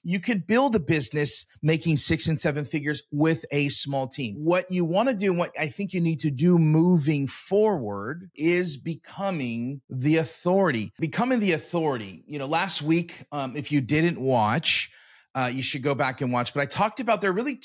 You could build a business making 6 and 7 figures with a small team. What you want to do, and what I think you need to do moving forward, is becoming the authority. Becoming the authority. You know, last week, if you didn't watch, you should go back and watch. But I talked about there are really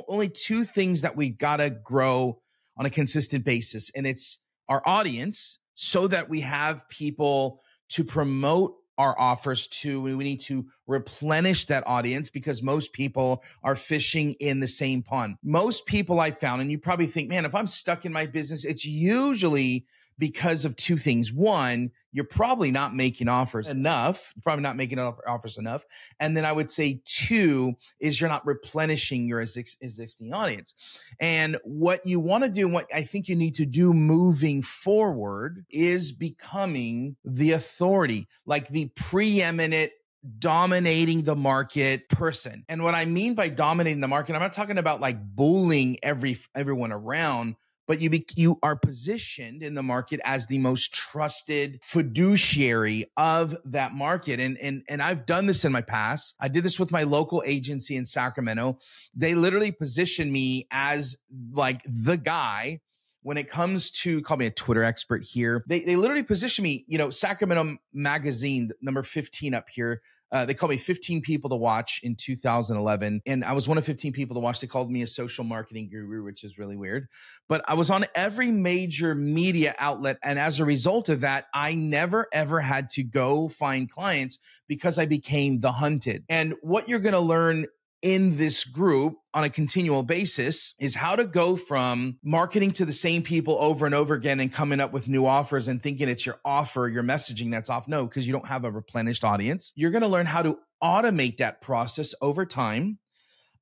only two things that we got to grow on a consistent basis. And it's our audience, so that we have people to promote our offers to. We need to replenish that audience, because most people are fishing in the same pond. Most people I found, and you probably think, man, if I'm stuck in my business, it's usually because of two things. One, you're probably not making offers enough. You're probably not making offers enough. And then I would say two is you're not replenishing your existing audience. And what you want to do, and what I think you need to do moving forward, is becoming the authority, like the preeminent, dominating the market person. And what I mean by dominating the market, I'm not talking about like bullying everyone around, but you are positioned in the market as the most trusted fiduciary of that market. And I've done this in my past. I did this with my local agency in Sacramento. They literally positioned me as like the guy when it comes to, call me a Twitter expert here. They literally positioned me, you know, Sacramento Magazine, number 15 up here. They called me 15 people to watch in 2011. And I was one of 15 people to watch. They called me a social marketing guru, which is really weird. But I was on every major media outlet. And as a result of that, I never, ever had to go find clients, because I became the hunted. And what you're going to learn in this group on a continual basis is how to go from marketing to the same people over and over again and coming up with new offers and thinking it's your offer, your messaging that's off. No, because you don't have a replenished audience. You're going to learn how to automate that process over time.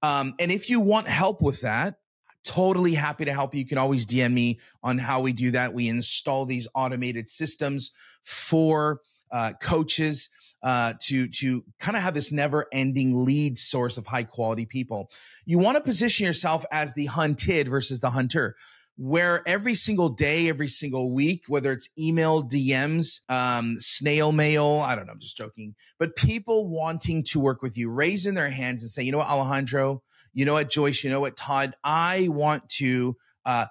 And if you want help with that, totally happy to help you. You can always DM me on how we do that. We install these automated systems for coaches to kind of have this never-ending lead source of high-quality people. You want to position yourself as the hunted versus the hunter, where every single day, every single week, whether it's email, DMs, snail mail, I don't know, I'm just joking, but people wanting to work with you, raising their hands and saying, you know what, Alejandro, you know what, Joyce, you know what, Todd, I want to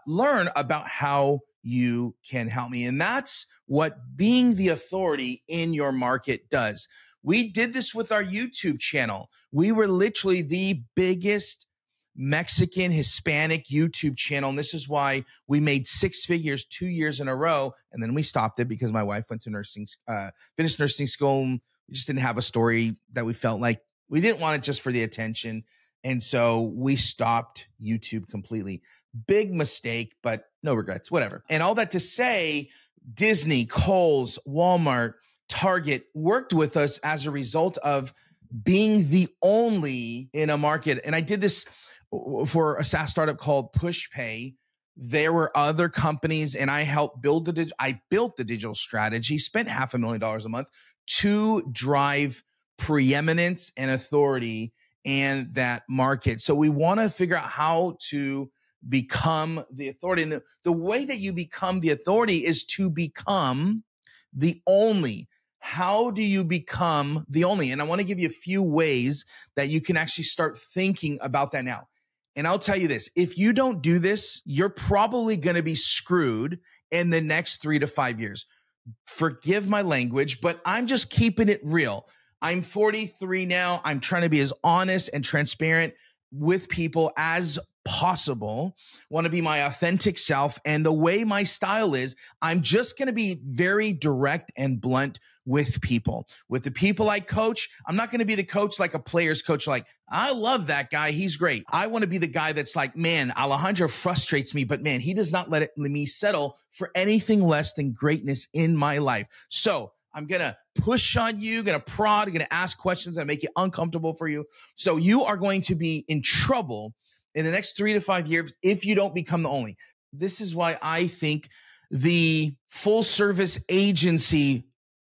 learn about how you can help me. And that's what being the authority in your market does. We did this with our YouTube channel. We were literally the biggest Mexican Hispanic YouTube channel. And this is why we made 6 figures 2 years in a row. And then we stopped it because my wife went to finished nursing school. And we just didn't have a story that we felt like we didn't want it just for the attention. And so we stopped YouTube completely. Big mistake, but no regrets, whatever. And all that to say, Disney, Kohl's, Walmart, Target worked with us as a result of being the only in a market. And I did this for a SaaS startup called PushPay. There were other companies, and I helped build I built the digital strategy, spent $500,000 a month to drive preeminence and authority in that market. So we want to figure out how to become the authority. And the way that you become the authority is to become the only. How do you become the only? And I want to give you a few ways that you can actually start thinking about that now. And I'll tell you this, if you don't do this, you're probably going to be screwed in the next 3 to 5 years. Forgive my language, but I'm just keeping it real. I'm 43 now. I'm trying to be as honest and transparent with people as possible. Want to be my authentic self. And the way my style is, I'm just going to be very direct and blunt with people. With the people I coach, I'm not going to be the coach like a player's coach, like, I love that guy, he's great. I want to be the guy that's like, man, Alejandro frustrates me, but man, he does not let me settle for anything less than greatness in my life. So I'm going to push on you, going to prod, going to ask questions that make it uncomfortable for you. So you are going to be in trouble in the next 3 to 5 years if you don't become the only. This is why I think the full service agency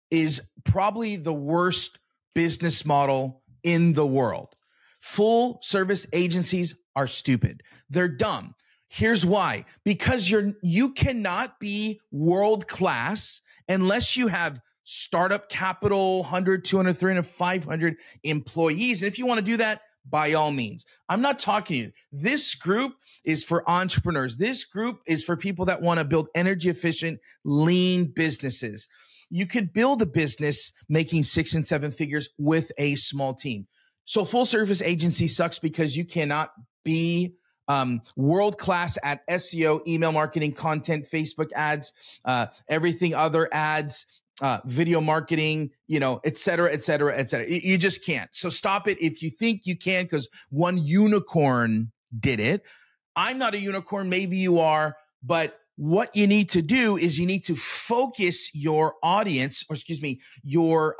is probably the worst business model in the world. Full service agencies are stupid. They're dumb. Here's why. Because you cannot be world class unless you have startup capital, 100, 200, 300, 500 employees. And if you want to do that, by all means. I'm not talking to you. This group is for entrepreneurs. This group is for people that want to build energy efficient, lean businesses. You could build a business making 6 and 7 figures with a small team. So full service agency sucks because you cannot be world-class at SEO, email marketing, content, Facebook ads, everything other ads, video marketing, et cetera, et cetera, et cetera. You just can't. So stop it if you think you can, because one unicorn did it. I'm not a unicorn. Maybe you are, but what you need to do is you need to focus your audience, or excuse me, your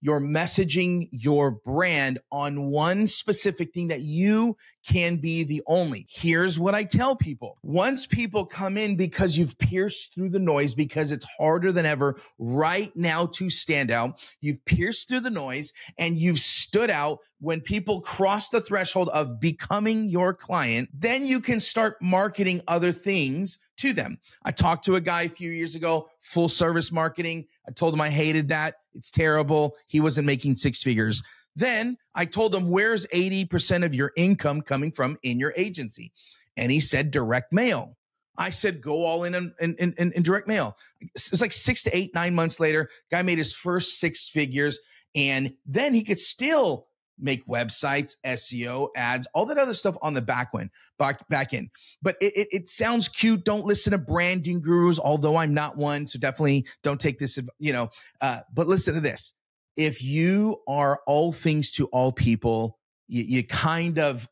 messaging, your brand on one specific thing that you can be the only. Here's what I tell people. Once people come in because you've pierced through the noise, because it's harder than ever right now to stand out, you've pierced through the noise and you've stood out. When people cross the threshold of becoming your client, then you can start marketing other things to them. I talked to a guy a few years ago, full service marketing. I told him I hated that. It's terrible. He wasn't making 6 figures. Then I told him, where's 80% of your income coming from in your agency? And he said, direct mail. I said, go all in direct mail. It's like 6 to 8, 9 months later, guy made his first 6 figures. And then he could still make websites, SEO, ads, all that other stuff on the back end. But it sounds cute. Don't listen to branding gurus, although I'm not one. So definitely don't take this, but listen to this. If you are all things to all people, you kind of,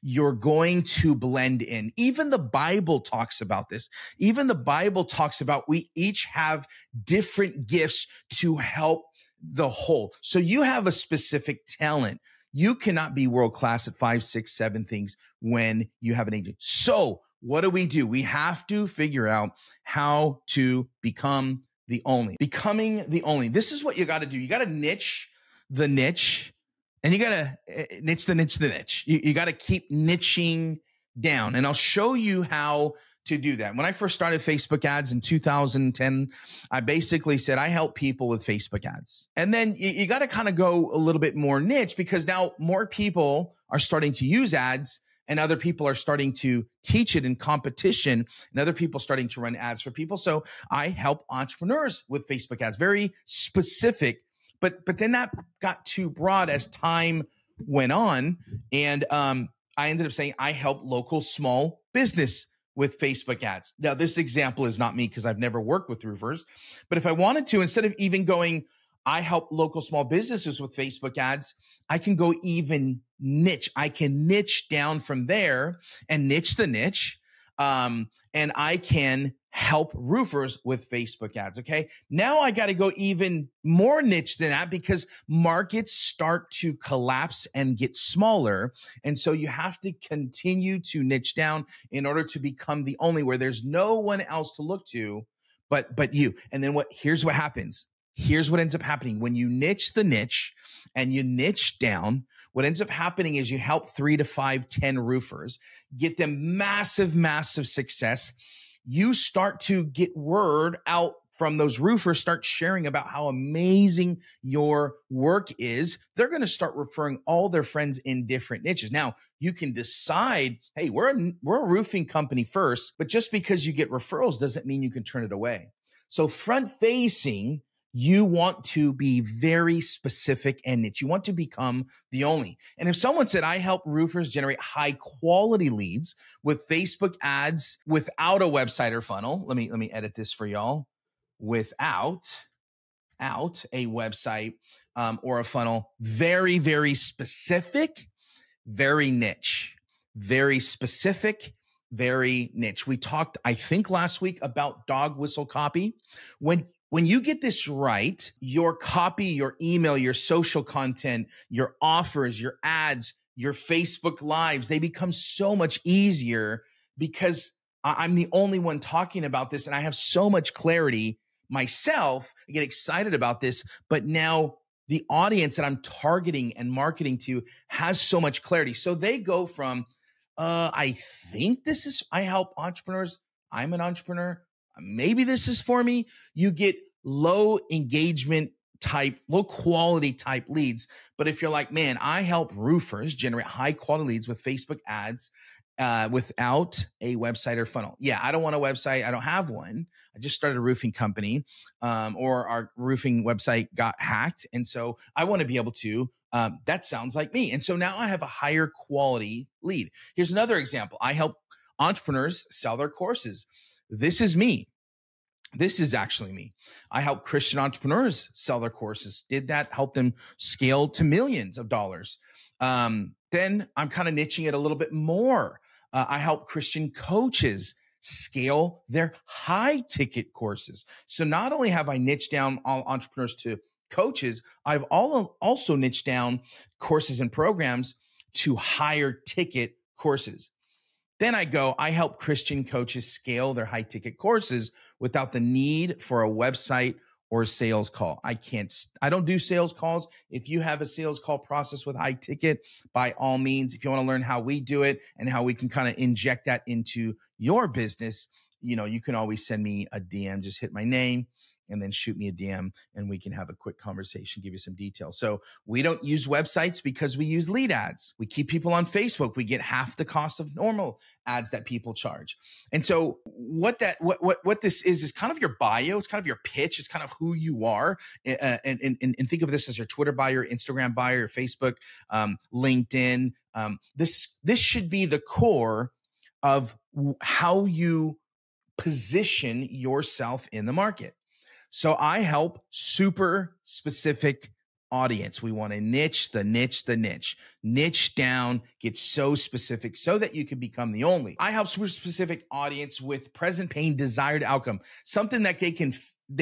you're going to blend in. Even the Bible talks about this. Even the Bible talks about we each have different gifts to help the whole. So you have a specific talent. You cannot be world-class at 5, 6, 7 things when you have an agent. So what do? We have to figure out how to become the only. Becoming the only. This is what you got to do. You got to niche the niche, and you got to niche the niche. You got to keep niching down. And I'll show you how to do that. When I first started Facebook ads in 2010, I basically said, I help people with Facebook ads. And then you got to kind of go a little bit more niche, because now more people are starting to use ads and other people are starting to teach it in competition, and other people starting to run ads for people. So I help entrepreneurs with Facebook ads, very specific, but then that got too broad as time went on. And I ended up saying I help local small business with Facebook ads. Now, this example is not me because I've never worked with roofers, but if I wanted to, instead of even going, I help local small businesses with Facebook ads, I can go even niche. I can niche down from there and niche the niche. And I can help roofers with Facebook ads. Okay. Now I got to go even more niche than that, because markets start to collapse and get smaller. And so you have to continue to niche down in order to become the only, where there's no one else to look to but you. And then here's what happens. Here's what ends up happening. When you niche the niche and you niche down, what ends up happening is you help 3 to 5, 10 roofers, get them massive, massive success. You start to get word out from those roofers, start sharing about how amazing your work is. They're going to start referring all their friends in different niches. Now, you can decide, hey, we're a roofing company first, but just because you get referrals doesn't mean you can turn it away. So front facing, you want to be very specific and niche. You want to become the only. And if someone said, I help roofers generate high quality leads with Facebook ads without a website or funnel, let me edit this for y'all. Without a website or a funnel, very, very specific, very niche, very specific, very niche. We talked, I think last week, about dog whistle copy. When you get this right, your copy, your email, your social content, your offers, your ads, your Facebook lives, they become so much easier because I'm the only one talking about this and I have so much clarity myself. I get excited about this, but now the audience that I'm targeting and marketing to has so much clarity. So they go from, I help entrepreneurs. I'm an entrepreneur. Maybe this is for me. You get low engagement type, low quality type leads. But if you're like, man, I help roofers generate high quality leads with Facebook ads without a website or funnel. Yeah, I don't want a website. I don't have one. I just started a roofing company, or our roofing website got hacked. And so I want to be able to, that sounds like me. And so now I have a higher quality lead. Here's another example. I help entrepreneurs sell their courses. This is me. This is actually me. I help Christian entrepreneurs sell their courses. Did that help them scale to millions of dollars? Then I'm kind of niching it a little bit more. I help Christian coaches scale their high ticket courses. So not only have I niched down all entrepreneurs to coaches, I've also niched down courses and programs to higher ticket courses. Then I help Christian coaches scale their high ticket courses without the need for a website or a sales call. I don't do sales calls. If you have a sales call process with high ticket, by all means, if you want to learn how we do it and how we can kind of inject that into your business, you can always send me a DM. Just hit my name and then shoot me a DM and we can have a quick conversation, give you some details. So we don't use websites because we use lead ads. We keep people on Facebook. We get half the cost of normal ads that people charge. And so what this is kind of your bio. It's kind of your pitch. It's kind of who you are. And think of this as your Twitter bio, your Instagram bio, your Facebook, LinkedIn. This should be the core of how you position yourself in the market. So I help super specific audience. We want to niche down, get so specific so that you can become the only. I help super specific audience with present pain, desired outcome, something that they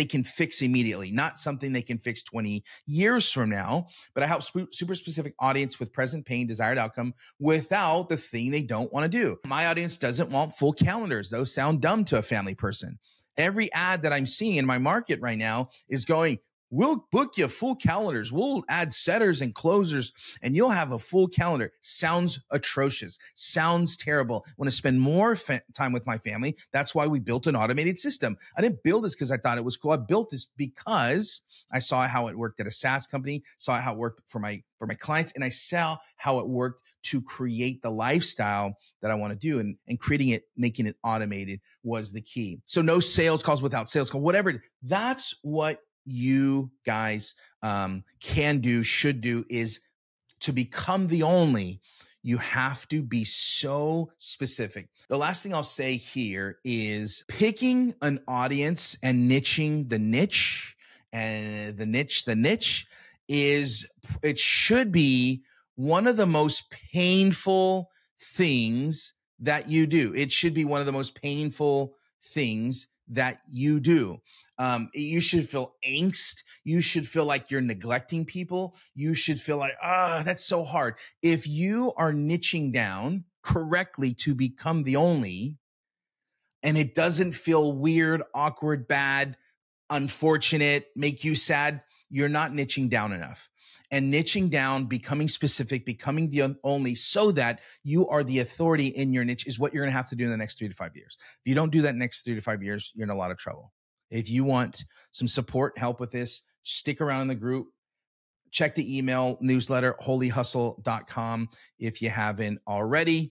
can fix immediately, not something they can fix 20 years from now. But I help super specific audience with present pain, desired outcome without the thing they don't want to do. My audience doesn't want full calendars. Those sound dumb to a family person. Every ad that I'm seeing in my market right now is going, we'll book you full calendars. We'll add setters and closers and you'll have a full calendar. Sounds atrocious. Sounds terrible. I want to spend more time with my family. That's why we built an automated system. I didn't build this because I thought it was cool. I built this because I saw how it worked at a SaaS company, saw how it worked for my clients, and I saw how it worked to create the lifestyle that I want to do. And creating it, making it automated was the key. So no sales calls without sales call, whatever. That's what you guys can do, should do, is to become the only. You have to be so specific. The last thing I'll say here is picking an audience and niching the niche, and the niche is, it should be one of the most painful things that you do. It should be one of the most painful things that you do. You should feel angst. You should feel like you're neglecting people. You should feel like, that's so hard. If you are niching down correctly to become the only, and it doesn't feel weird, awkward, bad, unfortunate, make you sad, you're not niching down enough. And niching down, becoming specific, becoming the only, so that you are the authority in your niche, is what you're going to have to do in the next 3 to 5 years. If you don't do that next 3 to 5 years, you're in a lot of trouble. If you want some support, help with this, stick around in the group. Check the email newsletter, holyhustle.com, if you haven't already.